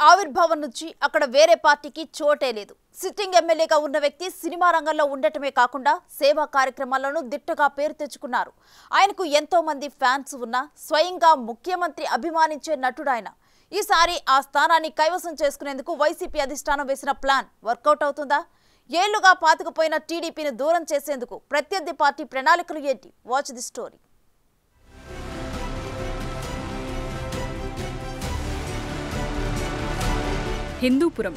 ఆవిర్భావం నుంచి అక్కడ వేరే పార్టీకి చోటే లేదు. సిట్టింగ్ ఎమ్మెల్యేగా ఉన్న వ్యక్తి సినిమా రంగంలో ఉండటమే కాకుండా సేవా కార్యక్రమాలను దిట్టగా పేరు తెచ్చుకున్నారు. ఆయనకు ఎంతో మంది ఫ్యాన్స్ ఉన్నా స్వయంగా ముఖ్యమంత్రి అభిమానించే నటుడు ఆయన. ఈసారి ఆ స్థానాన్ని కైవసం చేసుకునేందుకు వైసీపీ అధిష్టానం వేసిన ప్లాన్ వర్కౌట్ అవుతుందా? ఏళ్లుగా పాతుకుపోయిన టీడీపీని దూరం చేసేందుకు ప్రత్యర్థి పార్టీ ప్రణాళికలు ఏంటి? Watch the story. హిందూపురం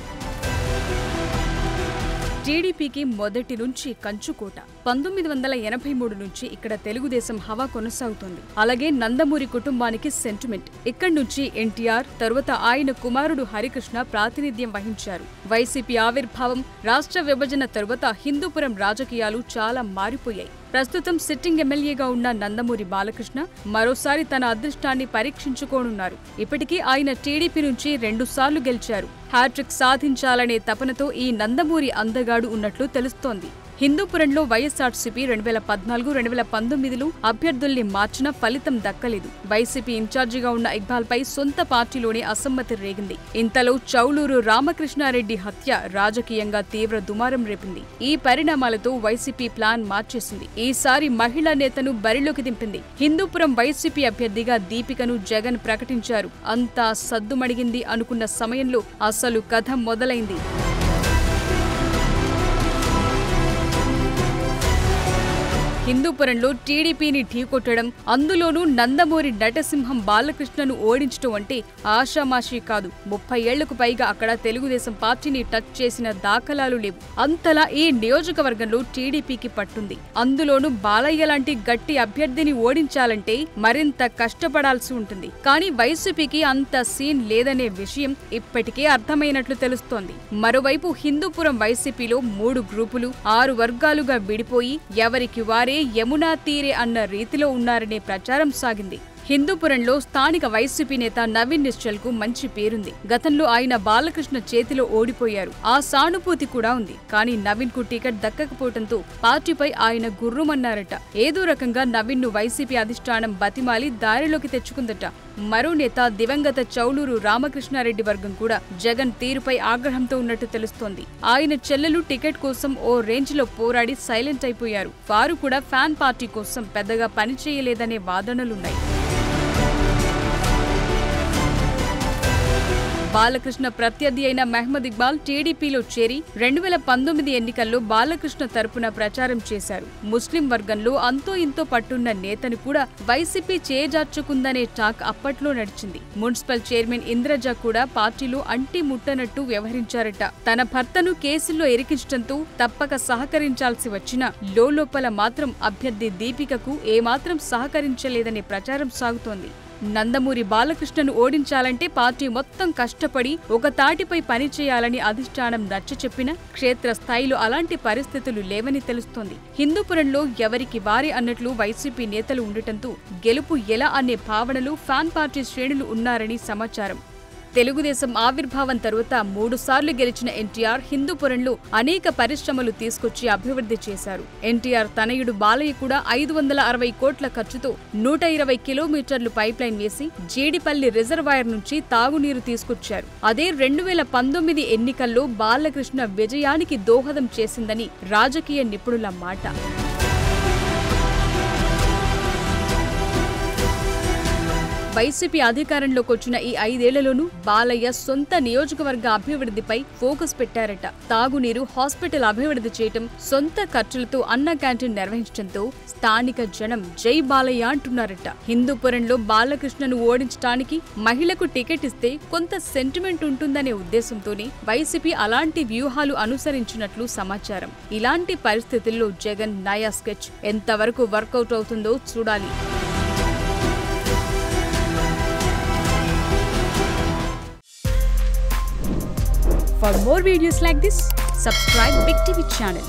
టీడీపీకి మొదటి నుంచి కంచుకోట. 1983 నుంచి ఇక్కడ తెలుగుదేశం హవా కొనసాగుతోంది. అలాగే నందమూరి కుటుంబానికి సెంటిమెంట్. ఇక్కడి నుంచి ఎన్టీఆర్, తరువాత ఆయన కుమారుడు హరికృష్ణ ప్రాతినిధ్యం వహించారు. వైసీపీ ఆవిర్భావం, రాష్ట్ర విభజన తరువాత హిందూపురం రాజకీయాలు చాలా మారిపోయాయి. ప్రస్తుతం సిట్టింగ్ ఎమ్మెల్యేగా ఉన్న నందమూరి బాలకృష్ణ మరోసారి తన అదృష్టాన్ని పరీక్షించుకోనున్నారు. ఇప్పటికీ ఆయన టీడీపీ నుంచి 2 సార్లు గెలిచారు. హ్యాట్రిక్ సాధించాలనే తపనతో ఈ నందమూరి అందగాడు ఉన్నట్లు తెలుస్తోంది. హిందూపురంలో వైఎస్ఆర్సీపీ 2014, 2019లో అభ్యర్థుల్ని మార్చినా ఫలితం దక్కలేదు. వైసీపీ ఇన్ఛార్జిగా ఉన్న ఇక్బాల్పై సొంత పార్టీలోనే అసమ్మతి రేగింది. ఇంతలో చౌలూరు రామకృష్ణారెడ్డి హత్య రాజకీయంగా తీవ్ర దుమారం రేపింది. ఈ పరిణామాలతో వైసీపీ ప్లాన్ మార్చేసింది. ఈసారి మహిళా నేతను బరిలోకి దింపింది. హిందూపురం వైసీపీ అభ్యర్థిగా దీపికను జగన్ ప్రకటించారు. అంతా సద్దుమణిగింది అనుకున్న సమయంలో అసలు కథ మొదలైంది. హిందూపురంలో టీడీపీని ఢీకొట్టడం, అందులోనూ నందమూరి నటసింహం బాలకృష్ణను ఓడించడం అంటే ఆషామాషీ కాదు. 30 ఏళ్లకు పైగా అక్కడ తెలుగుదేశం పార్టీని టచ్ చేసిన దాఖలాలు లేవు. అంతలా ఈ నియోజకవర్గంలో టీడీపీకి పట్టుంది. అందులోనూ బాలయ్య లాంటి గట్టి అభ్యర్థిని ఓడించాలంటే మరింత కష్టపడాల్సి ఉంటుంది. కానీ వైసీపీకి అంత సీన్ లేదనే విషయం ఇప్పటికే అర్థమైనట్లు తెలుస్తోంది. మరోవైపు హిందూపురం వైసీపీలో 3 గ్రూపులు, 6 వర్గాలుగా విడిపోయి ఎవరికి వారే యమునా తీరే అన్న రీతిలో ఉన్నారనే ప్రచారం సాగింది. హిందూపురంలో స్థానిక వైసీపీ నేత నవీన్ నిశ్చల్కు మంచి పేరుంది. గతంలో ఆయన బాలకృష్ణ చేతిలో ఓడిపోయారు. ఆ సానుభూతి కూడా ఉంది. కానీ నవీన్ కు టికెట్ దక్కకపోవడంతో పార్టీపై ఆయన గుర్రుమన్నారట. ఏదో రకంగా నవీన్ ను వైసీపీ అధిష్టానం బతిమాలి దారిలోకి తెచ్చుకుందట. మరో నేత దివంగత చౌలూరు రామకృష్ణారెడ్డి వర్గం కూడా జగన్ తీరుపై ఆగ్రహంతో ఉన్నట్టు తెలుస్తోంది. ఆయన చెల్లెలు టికెట్ కోసం ఓ రేంజ్ లో పోరాడి సైలెంట్ అయిపోయారు. వారు కూడా ఫ్యాన్ పార్టీ కోసం పెద్దగా పనిచేయలేదనే వాదనలున్నాయి. బాలకృష్ణ ప్రత్యర్థి అయిన మహ్మద్ ఇక్బాల్ టీడీపీలో చేరి 2019 ఎన్నికల్లో బాలకృష్ణ తరపున ప్రచారం చేశారు. ముస్లిం వర్గంలో అంతో ఇంతో పట్టున్న నేతను కూడా వైసీపీ చేజార్చుకుందనే టాక్ అప్పట్లో నడిచింది. మున్సిపల్ చైర్మన్ ఇంద్రజ కూడా పార్టీలో అంటి ముట్టనట్టు వ్యవహరించారట. తన భర్తను కేసుల్లో ఇరికించడంతో తప్పక సహకరించాల్సి వచ్చినా లోలోపల మాత్రం అభ్యర్థి దీపికకు ఏమాత్రం సహకరించలేదనే ప్రచారం సాగుతోంది. నందమూరి బాలకృష్ణను ఓడించాలంటే పార్టీ మొత్తం కష్టపడి ఒక తాటిపై పనిచేయాలని అధిష్టానం నచ్చచెప్పినా క్షేత్రస్థాయిలో అలాంటి పరిస్థితులు లేవని తెలుస్తోంది. హిందూపురంలో ఎవరికి వారే అన్నట్లు వైసీపీ నేతలు ఉండటంతో గెలుపు ఎలా అనే భావనలు ఫ్యాన్ పార్టీ శ్రేణులు ఉన్నారని సమాచారం. తెలుగుదేశం ఆవిర్భావం తరువాత 3 సార్లు గెలిచిన ఎన్టీఆర్ హిందూపురంలో అనేక పరిశ్రమలు తీసుకొచ్చి అభివృద్ధి చేశారు. ఎన్టీఆర్ తనయుడు బాలయ్య కూడా 560 కోట్ల ఖర్చుతో 120 కిలోమీటర్లు పైప్లైన్ వేసి జీడిపల్లి రిజర్వాయర్ నుంచి తాగునీరు తీసుకొచ్చారు. అదే 2019 ఎన్నికల్లో బాలకృష్ణ విజయానికి దోహదం చేసిందని రాజకీయ నిపుణుల మాట. వైసీపీ అధికారంలోకి వచ్చిన ఈ 5 ఏళ్లలోనూ బాలయ్య సొంత నియోజకవర్గ అభివృద్ధిపై ఫోకస్ పెట్టారట. తాగునీరు, హాస్పిటల్ అభివృద్ధి చేయటం, సొంత ఖర్చులతో అన్న క్యాంటీన్ నిర్వహించడంతో స్థానిక జనం జై బాలయ్య అంటున్నారట. హిందూపురంలో బాలకృష్ణను ఓడించడానికి మహిళకు టికెట్ ఇస్తే కొంత సెంటిమెంట్ ఉంటుందనే ఉద్దేశంతోనే వైసీపీ అలాంటి వ్యూహాలు అనుసరించినట్లు సమాచారం. ఇలాంటి పరిస్థితుల్లో జగన్ నయా స్కెచ్ ఎంతవరకు వర్కౌట్ అవుతుందో చూడాలి. For more videos like this, subscribe Big TV channel.